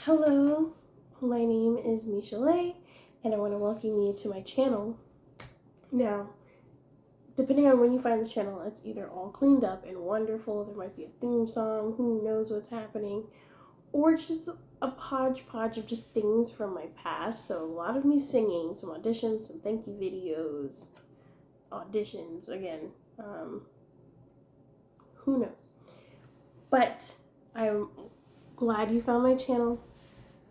Hello, my name is Michelet, and I want to welcome you to my channel. Now, depending on when you find the channel, it's either all cleaned up and wonderful, there might be a theme song, who knows what's happening, or just a hodgepodge of just things from my past. So a lot of me singing, some auditions, some thank you videos, auditions, again, who knows. But I'm glad you found my channel.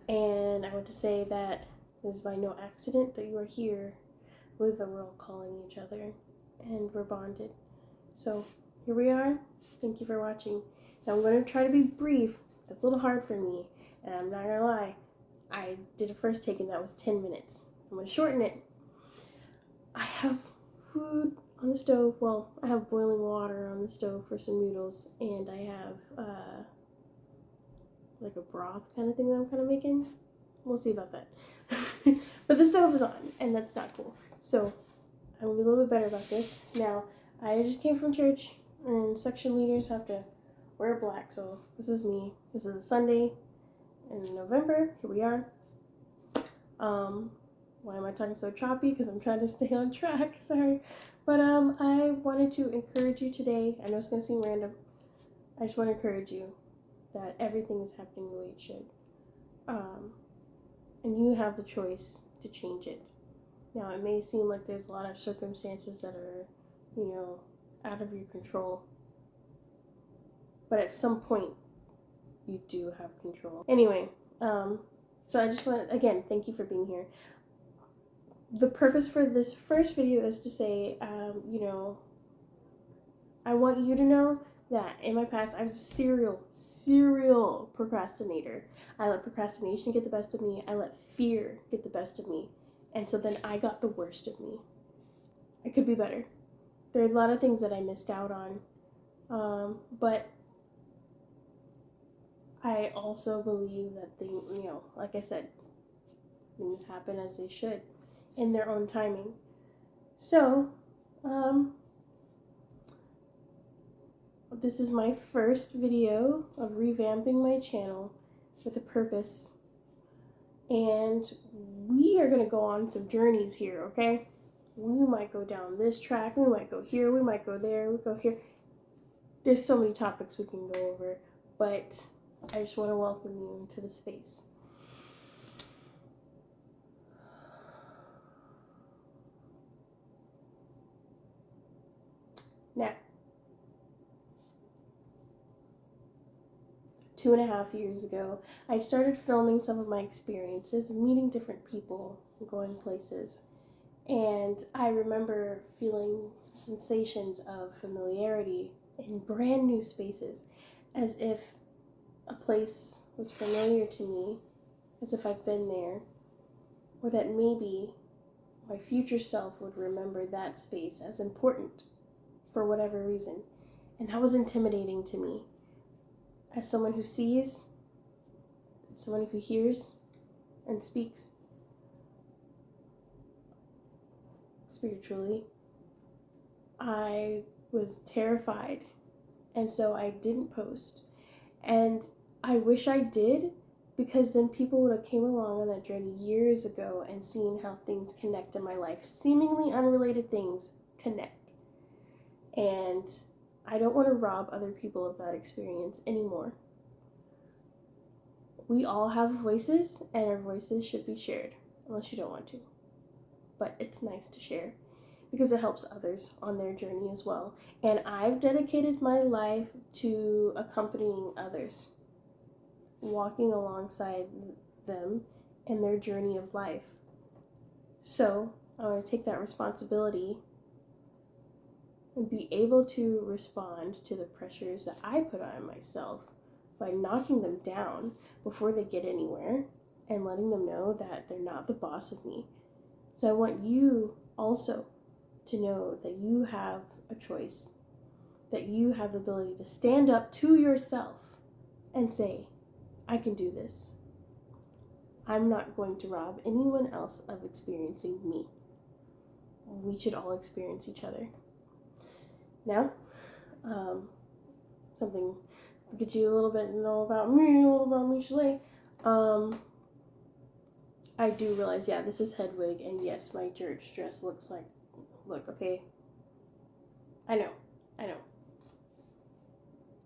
And I want to say that it is by no accident that you are here with the world calling each other and we're bonded. So here we are. Thank you for watching. Now I'm going to try to be brief. That's a little hard for me. And I'm not going to lie. I did a first take and that was 10 minutes. I'm going to shorten it. I have food on the stove. Well, I have boiling water on the stove for some noodles. And I have like a broth kind of thing that I'm kind of making. We'll see about that. But the stove is on, and that's not cool. So I'm gonna be a little bit better about this. Now, I just came from church, and section leaders have to wear black. So this is me. This is a Sunday in November. Here we are. Why am I talking so choppy? Because I'm trying to stay on track. Sorry. But I wanted to encourage you today. I know it's gonna seem random. I just want to encourage you that everything is happening the way it should. And you have the choice to change it. Now, it may seem like there's a lot of circumstances that are, out of your control. But at some point, you do have control. Anyway, so I just want to, again, thank you for being here. The purpose for this first video is to say, I want you to know that in my past, I was a serial procrastinator. I let procrastination get the best of me. I let fear get the best of me. And so then I got the worst of me. It could be better. There are a lot of things that I missed out on. But I also believe that things, like I said, things happen as they should in their own timing. So, this is my first video of revamping my channel with a purpose. And we are going to go on some journeys here, okay? We might go down this track, we might go here, we might go there, we go here. There's so many topics we can go over, but I just want to welcome you into the space. Now, 2.5 years ago, I started filming some of my experiences and meeting different people and going places. And I remember feeling some sensations of familiarity in brand new spaces, as if a place was familiar to me, as if I've been there, or that maybe my future self would remember that space as important for whatever reason. And that was intimidating to me. As someone who sees, someone who hears and speaks spiritually, I was terrified, and so I didn't post. And I wish I did, because then people would have came along on that journey years ago and seen how things connect in my life. Seemingly unrelated things connect. And I don't want to rob other people of that experience anymore. We all have voices, and our voices should be shared, unless you don't want to. But it's nice to share, because it helps others on their journey as well. And I've dedicated my life to accompanying others, walking alongside them in their journey of life. So I want to take that responsibility and be able to respond to the pressures that I put on myself by knocking them down before they get anywhere and letting them know that they're not the boss of me. So I want you also to know that you have a choice, that you have the ability to stand up to yourself and say, I can do this. I'm not going to rob anyone else of experiencing me. We should all experience each other. Now, something to get you a little bit to know about me, a little about Michelet. I do realize, yeah, this is Hedwig, and yes, my church dress looks like, look, okay. I know.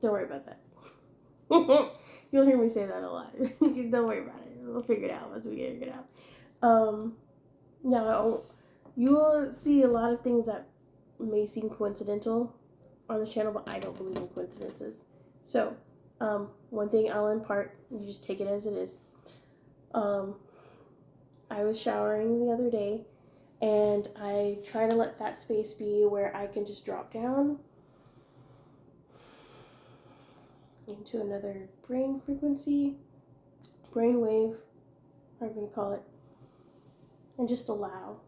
Don't worry about that. You'll hear me say that a lot. Don't worry about it. We'll figure it out once we figure it out. Now, you will see a lot of things that may seem coincidental on the channel, but I don't believe in coincidences. So, one thing I'll impart, you just take it as it is. I was showering the other day, and I try to let that space be where I can just drop down into another brain frequency, brain wave, whatever you call it, and just allow.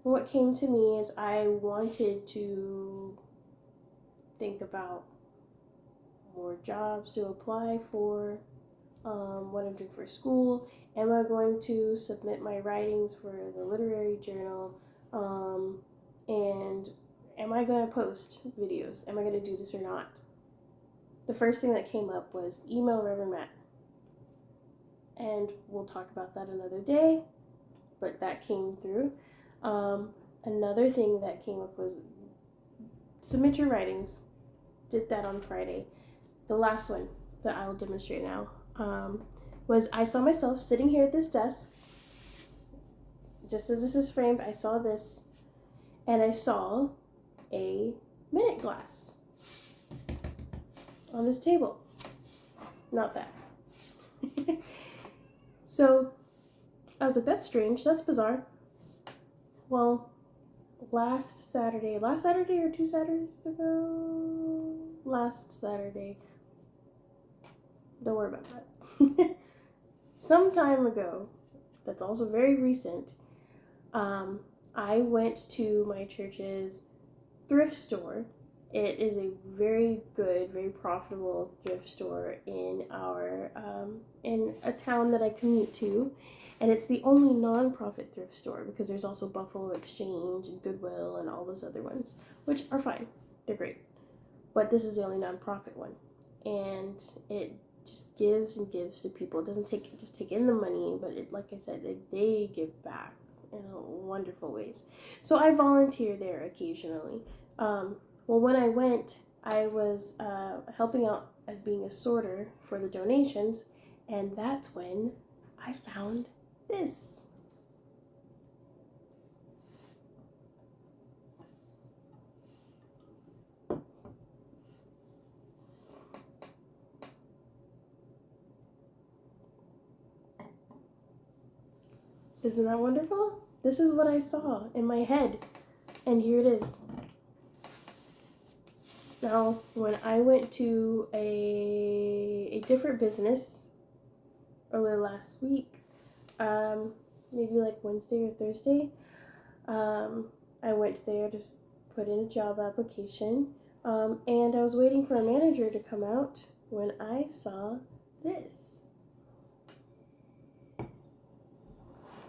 And what came to me is I wanted to think about more jobs to apply for, what I'm doing for school. Am I going to submit my writings for the literary journal? And am I going to post videos? Am I going to do this or not? The first thing that came up was email Reverend Matt. And we'll talk about that another day, but that came through. Another thing that came up was submit your writings. Did that on Friday. The last one that I'll demonstrate now was I saw myself sitting here at this desk. Just as this is framed, I saw this, and I saw a minute glass on this table. Not that. So I was like, that's strange, that's bizarre. Well, last Saturday or 2 Saturdays ago? Last Saturday. Don't worry about that. Some time ago, that's also very recent, I went to my church's thrift store. It is a very good, very profitable thrift store in our in a town that I commute to, and it's the only non-profit thrift store because there's also Buffalo Exchange and Goodwill and all those other ones, which are fine, they're great, but this is the only non-profit one, and it just gives and gives to people. It doesn't take in the money, but it, like I said, they give back in wonderful ways. So I volunteer there occasionally. Well, when I went, I was helping out as being a sorter for the donations, and that's when I found this. Isn't that wonderful? This is what I saw in my head, and here it is. Now, when I went to a different business earlier last week, maybe like Wednesday or Thursday, I went there to put in a job application, and I was waiting for a manager to come out when I saw this.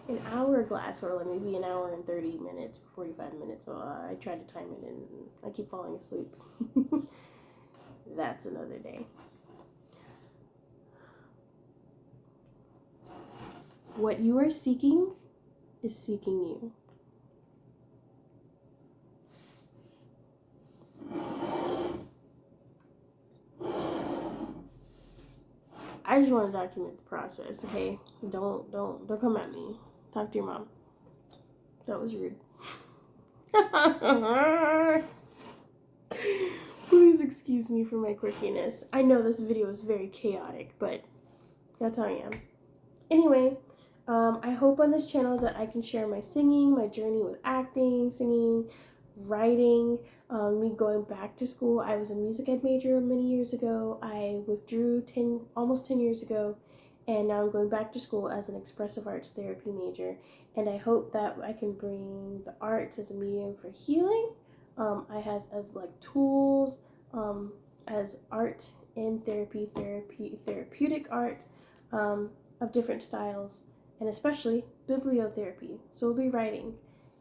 An hourglass, or like maybe an hour and 30 minutes, 45 minutes. So I tried to time it, and I keep falling asleep. That's another day. What you are seeking is seeking you. I just want to document the process, okay? Don't come at me. Talk to your mom. That was rude. Please excuse me for my quirkiness. I know this video is very chaotic, but that's how I am. Anyway, I hope on this channel that I can share my singing, my journey with acting, singing, writing, me going back to school. I was a music ed major many years ago. I withdrew almost 10 years ago, and now I'm going back to school as an expressive arts therapy major. And I hope that I can bring the arts as a medium for healing, as like tools, as art in therapeutic art of different styles, and especially bibliotherapy. So we'll be writing,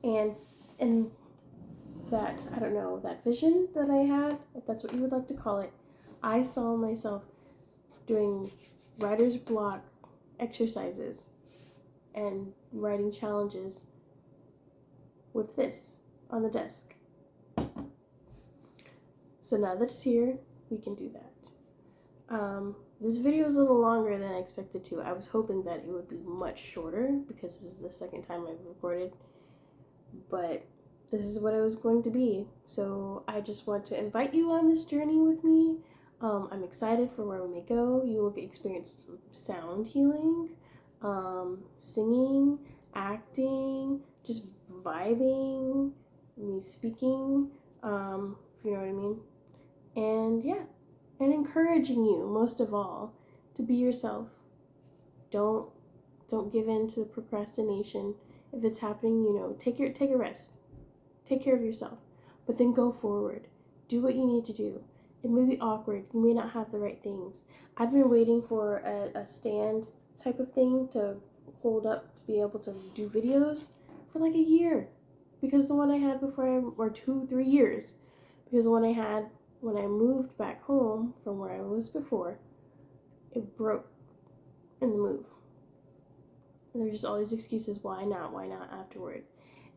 and that, I don't know, that vision that I had, if that's what you would like to call it, I saw myself doing writer's block exercises and writing challenges with this on the desk. So now that it's here, we can do that. This video is a little longer than I expected to. I was hoping that it would be much shorter because this is the second time I've recorded, but this is what it was going to be. So I just want to invite you on this journey with me. I'm excited for where we may go. You will experience some sound healing, singing, acting, just vibing, me speaking, if you know what I mean. And yeah, and encouraging you most of all to be yourself. Don't give in to the procrastination. If it's happening, take a rest. Take care of yourself, but then go forward. Do what you need to do. It may be awkward. You may not have the right things. I've been waiting for a stand type of thing to hold up to be able to do videos for like a year, because the one I had before, or 2-3 years, because the one I had when I moved back home from where I was before, it broke in the move. And there's just all these excuses, why not afterward.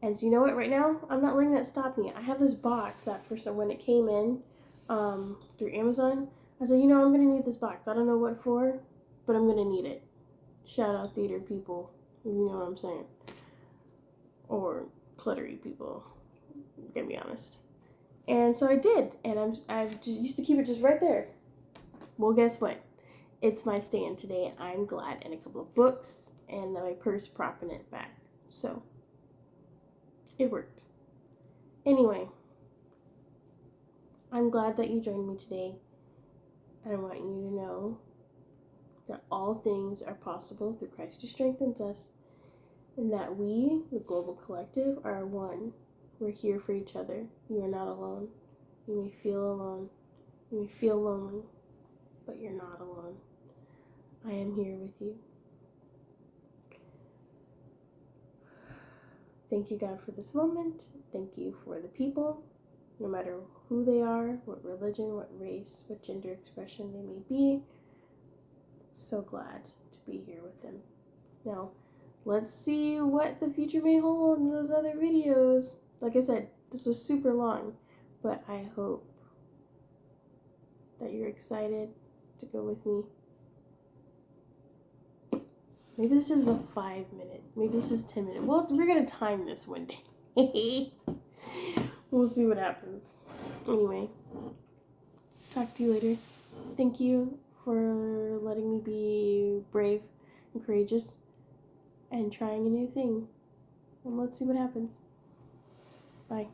And so you know what, right now, I'm not letting that stop me. I have this box that when it came in through Amazon, I said, I'm going to need this box. I don't know what for, but I'm going to need it. Shout out theater people, you know what I'm saying. Or cluttery people, to be honest. And so I did, and I just used to keep it just right there. Well, guess what? It's my stand today, and I'm glad, and a couple of books, and my purse propping it back. So it worked. Anyway, I'm glad that you joined me today. I want you to know that all things are possible through Christ who strengthens us, and that we, the global collective, are one. We're here for each other. You are not alone. You may feel alone. You may feel lonely, but you're not alone. I am here with you. Thank you, God, for this moment. Thank you for the people, no matter who they are, what religion, what race, what gender expression they may be. So glad to be here with them. Now, let's see what the future may hold in those other videos. Like I said, this was super long, but I hope that you're excited to go with me. Maybe this is a 5-minute. Maybe this is 10 minutes. Well, we're going to time this one day. We'll see what happens. Anyway, talk to you later. Thank you for letting me be brave and courageous and trying a new thing. And let's see what happens. Bye.